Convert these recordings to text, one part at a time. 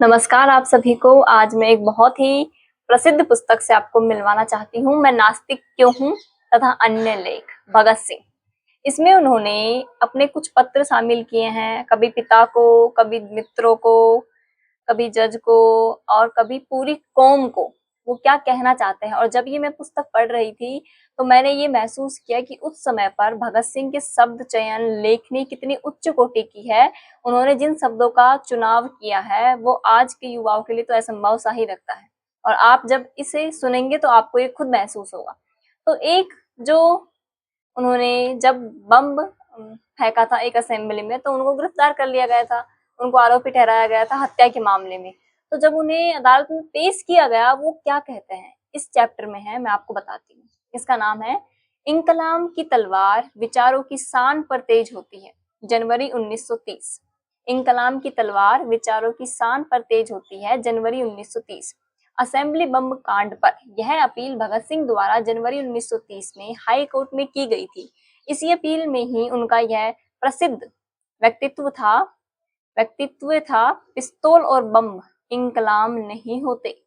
नमस्कार आप सभी को। आज मैं एक बहुत ही प्रसिद्ध पुस्तक से आपको मिलवाना चाहती हूँ। मैं नास्तिक क्यों हूँ तथा अन्य लेख, भगत सिंह। इसमें उन्होंने अपने कुछ पत्र शामिल किए हैं, कभी पिता को, कभी मित्रों को, कभी जज को और कभी पूरी कौम को वो क्या कहना चाहते हैं। और जब ये मैं पुस्तक पढ़ रही थी तो मैंने ये महसूस किया कि उस समय पर भगत सिंह के शब्द चयन, लेखनी कितनी उच्च कोटि की है। उन्होंने जिन शब्दों का चुनाव किया है वो आज के युवाओं के लिए तो असंभव सा ही लगता है। और आप जब इसे सुनेंगे तो आपको ये खुद महसूस होगा। तो एक जो उन्होंने जब बम फेंका था एक असेंबली में तो उनको गिरफ्तार कर लिया गया था। उनको आरोपी ठहराया गया था हत्या के मामले में। तो जब उन्हें अदालत में पेश किया गया वो क्या कहते हैं इस चैप्टर में है, मैं आपको बताती हूँ। इसका नाम है इंकलाम की तलवार विचारों की शान पर तेज होती है, जनवरी 1930। इंकलाम की तलवार विचारों की शान पर तेज होती है, जनवरी 1930। असेंबली बम कांड पर यह अपील भगत सिंह द्वारा जनवरी 1930 में हाई कोर्ट में की गई थी। इसी अपील में ही उनका यह प्रसिद्ध व्यक्तित्व था पिस्तौल और बम इंकलाम नहीं होते।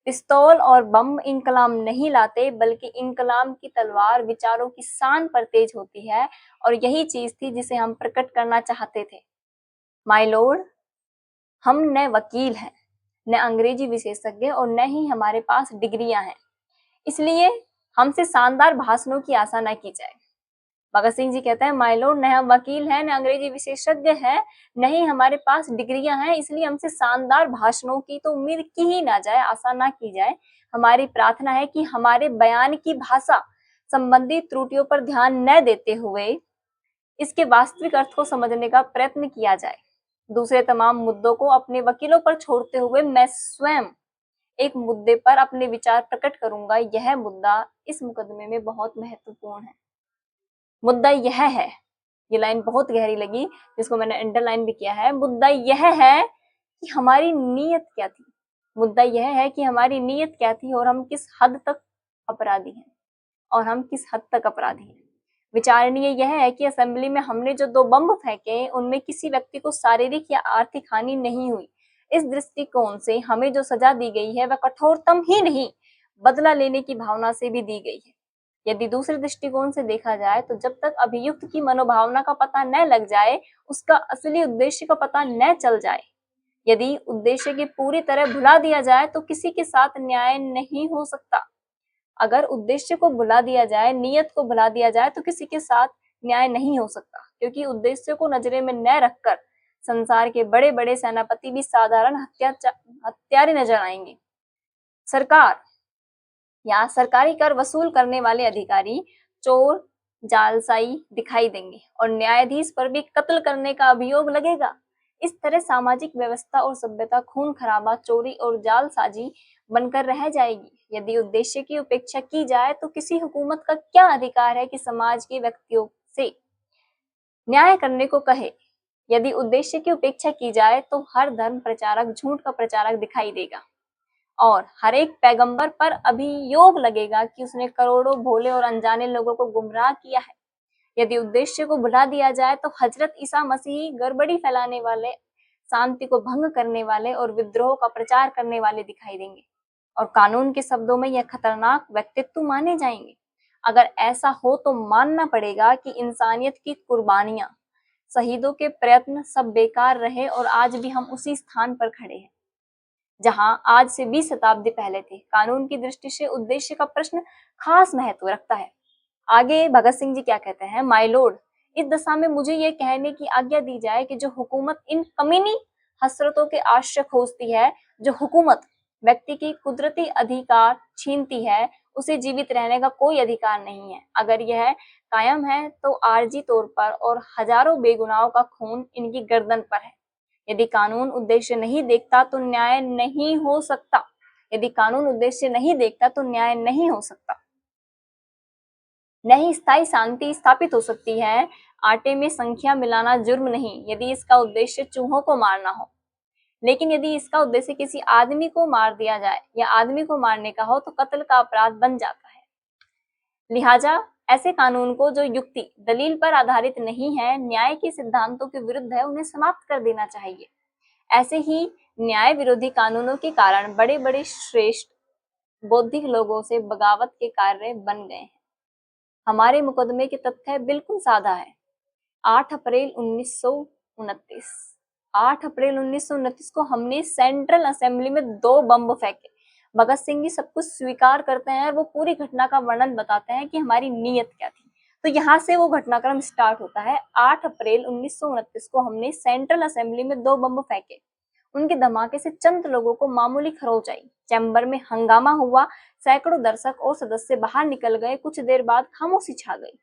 पिस्तौल और बम इंकलाम नहीं लाते, बल्कि इंकलाम की तलवार विचारों की शान पर तेज होती है। और यही चीज थी जिसे हम प्रकट करना चाहते थे। माय लॉर्ड, हम न वकील हैं, न अंग्रेजी विशेषज्ञ और न ही हमारे पास डिग्रियां हैं, इसलिए हमसे शानदार भाषणों की आशा न की जाए। भगत सिंह जी कहते हैं, माय लॉर्ड, न हम वकील हैं, न अंग्रेजी विशेषज्ञ हैं, न ही हमारे पास डिग्रियां हैं, इसलिए हमसे शानदार भाषणों की तो उम्मीद की ही ना जाए, आशा ना की जाए। हमारी प्रार्थना है कि हमारे बयान की भाषा संबंधी त्रुटियों पर ध्यान न देते हुए इसके वास्तविक अर्थ को समझने का प्रयत्न किया जाए। दूसरे तमाम मुद्दों को अपने वकीलों पर छोड़ते हुए मैं स्वयं एक मुद्दे पर अपने विचार प्रकट करूंगा। यह मुद्दा इस मुकदमे में बहुत महत्वपूर्ण है। मुद्दा यह है, ये लाइन बहुत गहरी लगी जिसको मैंने अंडरलाइन भी किया है। मुद्दा यह है कि हमारी नीयत क्या थी। मुद्दा यह है कि हमारी नीयत क्या थी और हम किस हद तक अपराधी हैं विचारणीय यह है कि असेंबली में हमने जो 2 बम फेंके उनमें किसी व्यक्ति को शारीरिक या आर्थिक हानि नहीं हुई। इस दृष्टिकोण से हमें जो सजा दी गई है वह कठोरतम ही नहीं, बदला लेने की भावना से भी दी गई है। यदि दूसरे दृष्टिकोण से देखा जाए तो जब तक अभियुक्त की मनोभावना का पता न लग जाए, उसका असली उद्देश्य का पता न चल जाए, यदि उद्देश्य की पूरी तरह भुला दिया जाए तो किसी के साथ न्याय नहीं हो सकता। अगर उद्देश्य को भुला दिया जाए, नीयत को भुला दिया जाए तो किसी के साथ न्याय नहीं हो सकता, क्योंकि उद्देश्य को नजरे में न रखकर संसार के बड़े बड़े सेनापति भी साधारण हत्यारे नजर आएंगे। सरकार या सरकारी कर वसूल करने वाले अधिकारी चोर जालसाई दिखाई देंगे और न्यायाधीश पर भी कत्ल करने का अभियोग लगेगा। इस तरह सामाजिक व्यवस्था और सभ्यता खून खराबा, चोरी और जालसाजी बनकर रह जाएगी। यदि उद्देश्य की उपेक्षा की जाए तो किसी हुकूमत का क्या अधिकार है कि समाज के व्यक्तियों से न्याय करने को कहे। यदि उद्देश्य की उपेक्षा की जाए तो हर धर्म प्रचारक झूठ का प्रचारक दिखाई देगा और हर एक पैगंबर पर अभियोग लगेगा कि उसने करोड़ों भोले और अनजाने लोगों को गुमराह किया है। यदि उद्देश्य को भुला दिया जाए तो हजरत ईसा मसीह गड़बड़ी फैलाने वाले, शांति को भंग करने वाले और विद्रोह का प्रचार करने वाले दिखाई देंगे और कानून के शब्दों में यह खतरनाक व्यक्तित्व माने जाएंगे। अगर ऐसा हो तो मानना पड़ेगा कि इंसानियत की कुर्बानियां, शहीदों के प्रयत्न सब बेकार रहे और आज भी हम उसी स्थान पर खड़े हैं जहां आज से 20 शताब्दी पहले थे। कानून की दृष्टि से उद्देश्य का प्रश्न खास महत्व रखता है। आगे भगत सिंह जी क्या कहते हैं, माय लॉर्ड, इस दशा में मुझे यह कहने की आज्ञा दी जाए कि जो हुकूमत इन कमीनी हसरतों के आश्रय खोजती है, जो हुकूमत व्यक्ति की कुदरती अधिकार छीनती है, उसे जीवित रहने का कोई अधिकार नहीं है। अगर यह कायम है तो आरजी तौर पर और हजारों बेगुनाहों का खून इनकी गर्दन पर है। यदि कानून उद्देश्य नहीं देखता तो न्याय नहीं हो सकता। यदि कानून उद्देश्य नहीं देखता तो न्याय नहीं हो सकता। नहीं स्थायी शांति स्थापित हो सकती है। आटे में संख्या मिलाना जुर्म नहीं, यदि इसका उद्देश्य चूहों को मारना हो। लेकिन यदि इसका उद्देश्य किसी आदमी को मार दिया जाए या आदमी को मारने का हो तो कत्ल का अपराध बन जाता है। लिहाजा ऐसे कानून को जो युक्ति दलील पर आधारित नहीं है, न्याय के सिद्धांतों के विरुद्ध है, उन्हें समाप्त कर देना चाहिए। ऐसे ही न्याय विरोधी कानूनों के कारण बड़े बड़े श्रेष्ठ बौद्धिक लोगों से बगावत के कार्य बन गए हैं। हमारे मुकदमे के तथ्य बिल्कुल सादा है। 8 अप्रैल 1929 8 अप्रैल 1929 को हमने सेंट्रल असेंबली में 2 बम फेंके। भगत सिंह जी सब कुछ स्वीकार करते हैं और वो पूरी घटना का वर्णन बताते हैं कि हमारी नीयत क्या थी। तो यहाँ से वो घटनाक्रम स्टार्ट होता है। 8 अप्रैल 1929 को हमने सेंट्रल असेंबली में 2 बम फेंके। उनके धमाके से चंद लोगों को मामूली खरोंच आई। चैम्बर में हंगामा हुआ। सैकड़ों दर्शक और सदस्य बाहर निकल गए। कुछ देर बाद खामोशी छा गई।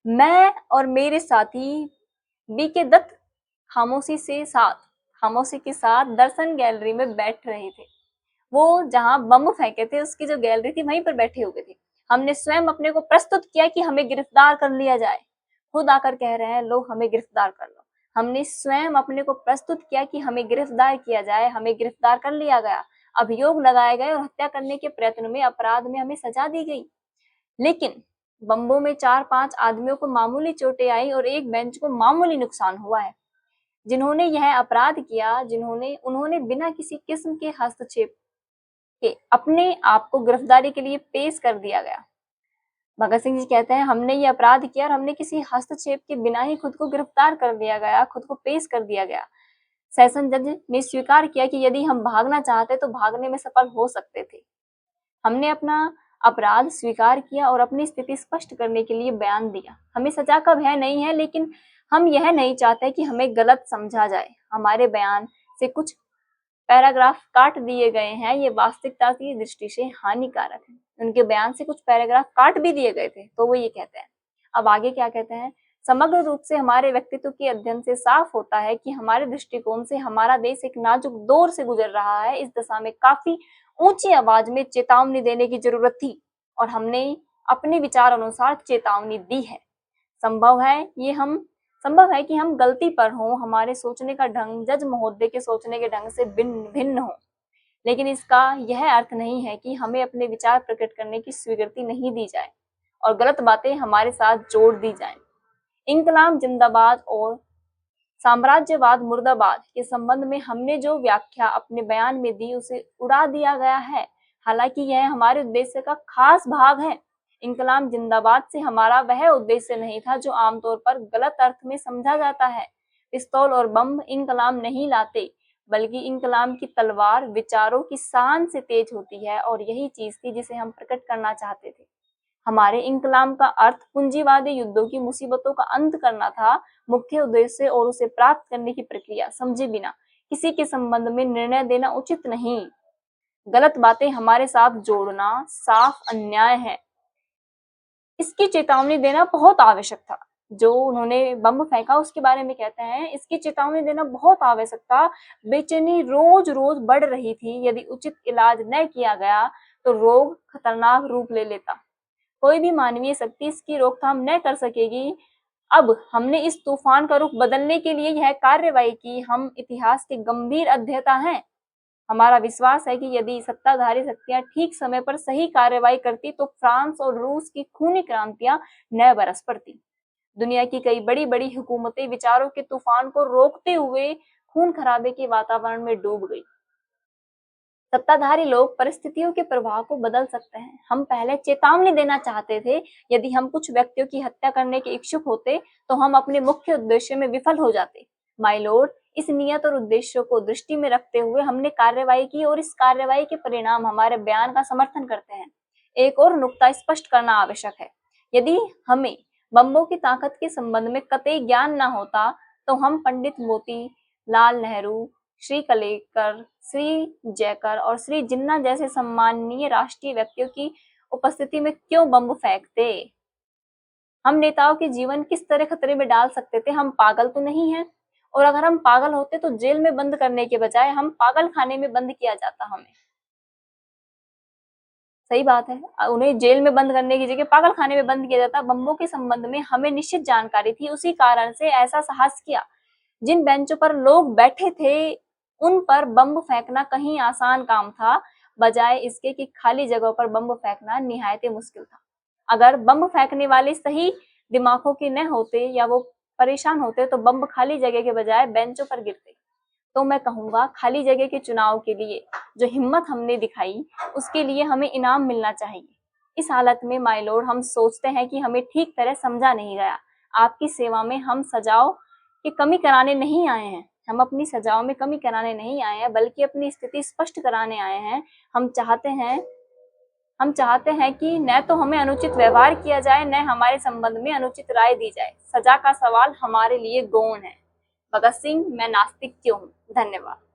मैं और मेरे साथी बीके दत्त खामोशी के साथ दर्शन गैलरी में बैठ रहे थे। वो जहां बम फेंके थे उसकी जो गैलरी थी वहीं पर बैठे हुए थे। हमने स्वयं अपने को प्रस्तुत किया कि हमें गिरफ्तार कर लिया जाए। खुद आकर कह रहे हैं लोग हमें गिरफ्तार कर लो। हमने स्वयं अपने को प्रस्तुत किया कि हमें गिरफ्तार किया जाए। हमें गिरफ्तार कर लिया गया। अभियोग लगाए गए और हत्या करने के प्रयत्न में अपराध में हमें सजा दी गई। लेकिन बम्बों में 4-5 आदमियों को मामूली चोटें आई और एक बेंच को मामूली नुकसान हुआ है। जिन्होंने यह अपराध किया उन्होंने बिना किसी किस्म के हस्तक्षेप के अपने आप को गिरफ्तारी के लिए पेश कर दिया गया। भगत सिंह जी कहते हैं हमने ये अपराध किया और हमने किसी हस्तक्षेप के बिना ही खुद को गिरफ्तार कर दिया गया, खुद को पेश कर दिया गया। सेशन जज ने स्वीकार किया कि यदि हम भागना चाहते तो भागने में सफल हो सकते थे। हमने अपना अपराध स्वीकार किया और अपनी स्थिति स्पष्ट करने के लिए बयान दिया। हमें सजा का भय नहीं है, लेकिन हम यह नहीं चाहते कि हमें गलत समझा जाए। हमारे बयान से कुछ पैराग्राफ काट दिए गए हैं, ये वास्तविकता की दृष्टि से हानिकारक है। उनके बयान से कुछ पैराग्राफ काट भी दिए गए थे, तो वो ये कहते हैं। अब आगे क्या कहते हैं? समग्र रूप से हमारे व्यक्तित्व के अध्ययन से साफ होता है कि हमारे दृष्टिकोण से हमारा देश एक नाजुक दौर से गुजर रहा है। इस दशा में काफी ऊंची आवाज में चेतावनी देने की जरूरत थी और हमने अपने विचार अनुसार चेतावनी दी है। संभव है कि हम गलती पर हों, हमारे सोचने का ढंग जज महोदय के सोचने के ढंग से भिन्न हो, लेकिन इसका यह अर्थ नहीं है कि हमें अपने विचार प्रकट करने की स्वीकृति नहीं दी जाए और गलत बातें हमारे साथ जोड़ दी जाएं। इंकलाब जिंदाबाद और साम्राज्यवाद मुर्दाबाद के संबंध में हमने जो व्याख्या अपने बयान में दी उसे उड़ा दिया गया है, हालांकि यह हमारे उद्देश्य का खास भाग है। इंकलाब जिंदाबाद से हमारा वह उद्देश्य नहीं था जो आमतौर पर गलत अर्थ में समझा जाता है। पिस्तौल और बम इंकलाब नहीं लाते, बल्कि इंकलाब की तलवार विचारों की शान से तेज होती है और यही चीज थी जिसे हम प्रकट करना चाहते थे। हमारे इंकलाब का अर्थ पूंजीवादी युद्धों की मुसीबतों का अंत करना था। मुख्य उद्देश्य और उसे प्राप्त करने की प्रक्रिया समझे बिना किसी के संबंध में निर्णय देना उचित नहीं। गलत बातें हमारे साथ जोड़ना साफ अन्याय है। इसकी चेतावनी देना बहुत आवश्यक था। जो उन्होंने बम फेंका उसके बारे में कहते हैं, इसकी चेतावनी देना बहुत आवश्यक था। बेचैनी रोज रोज बढ़ रही थी। यदि उचित इलाज न किया गया तो रोग खतरनाक रूप ले लेता। कोई भी मानवीय शक्ति इसकी रोकथाम न कर सकेगी। अब हमने इस तूफान का रुख बदलने के लिए यह कार्रवाई की। हम इतिहास के गंभीर अध्येता हैं। हमारा विश्वास है कि यदि सत्ताधारी शक्तियां ठीक समय पर सही कार्रवाई करती तो फ्रांस और रूस की खूनी क्रांतियां न बरस पड़ती। दुनिया की कई बड़ी बड़ी हुकूमतें विचारों के तूफान को रोकते हुए खून खराबे के वातावरण में डूब गई। सत्ताधारी लोग परिस्थितियों के प्रभाव को बदल सकते हैं। हम पहले चेतावनी देना चाहते थे। यदि हम कुछ व्यक्तियों की हत्या करने के इच्छुक होते तो हम अपने मुख्य उद्देश्य में विफल हो जाते। माय लॉर्ड, इस नियत और उद्देश्यों को दृष्टि में रखते हुए हमने कार्रवाई की और इस कार्रवाई के परिणाम हमारे बयान का समर्थन करते हैं। एक और नुक्ता स्पष्ट करना आवश्यक है। यदि हमें बम्बों की ताकत के संबंध में कतई ज्ञान न होता तो हम पंडित मोती लाल नेहरू, श्री कलेकर, श्री जयकर और श्री जिन्ना जैसे सम्माननीय राष्ट्रीय व्यक्तियों की उपस्थिति में क्यों बम फेंकते? हम नेताओं के जीवन किस तरह खतरे में डाल सकते थे? हम पागल तो नहीं हैं? और अगर हम पागल होते तो जेल में बंद करने के बजाय हम पागल खाने में बंद किया जाता हमें। सही बात है, उन्हें जेल में बंद करने की जगह पागल खाने में बंद किया जाता। बम्बों के संबंध में हमें निश्चित जानकारी थी, उसी कारण से ऐसा साहस किया। जिन बेंचों पर लोग बैठे थे उन पर बम फेंकना कहीं आसान काम था, बजाय इसके कि खाली जगहों पर बम फेंकना निहायत मुश्किल था। अगर बम फेंकने वाले सही दिमागों के न होते या वो परेशान होते तो बम खाली जगह के बजाय बेंचों पर गिरते। तो मैं कहूँगा खाली जगह के चुनाव के लिए जो हिम्मत हमने दिखाई उसके लिए हमें इनाम मिलना चाहिए। इस हालत में माय लॉर्ड हम सोचते हैं कि हमें ठीक तरह समझा नहीं गया। आपकी सेवा में हम सजाओ की कमी कराने नहीं आए हैं, हम अपनी सजाओं में कमी कराने नहीं आए हैं बल्कि अपनी स्थिति स्पष्ट कराने आए हैं। हम चाहते हैं कि न तो हमें अनुचित व्यवहार किया जाए न हमारे संबंध में अनुचित राय दी जाए। सजा का सवाल हमारे लिए गौण है। भगत सिंह, मैं नास्तिक क्यों हूँ। धन्यवाद।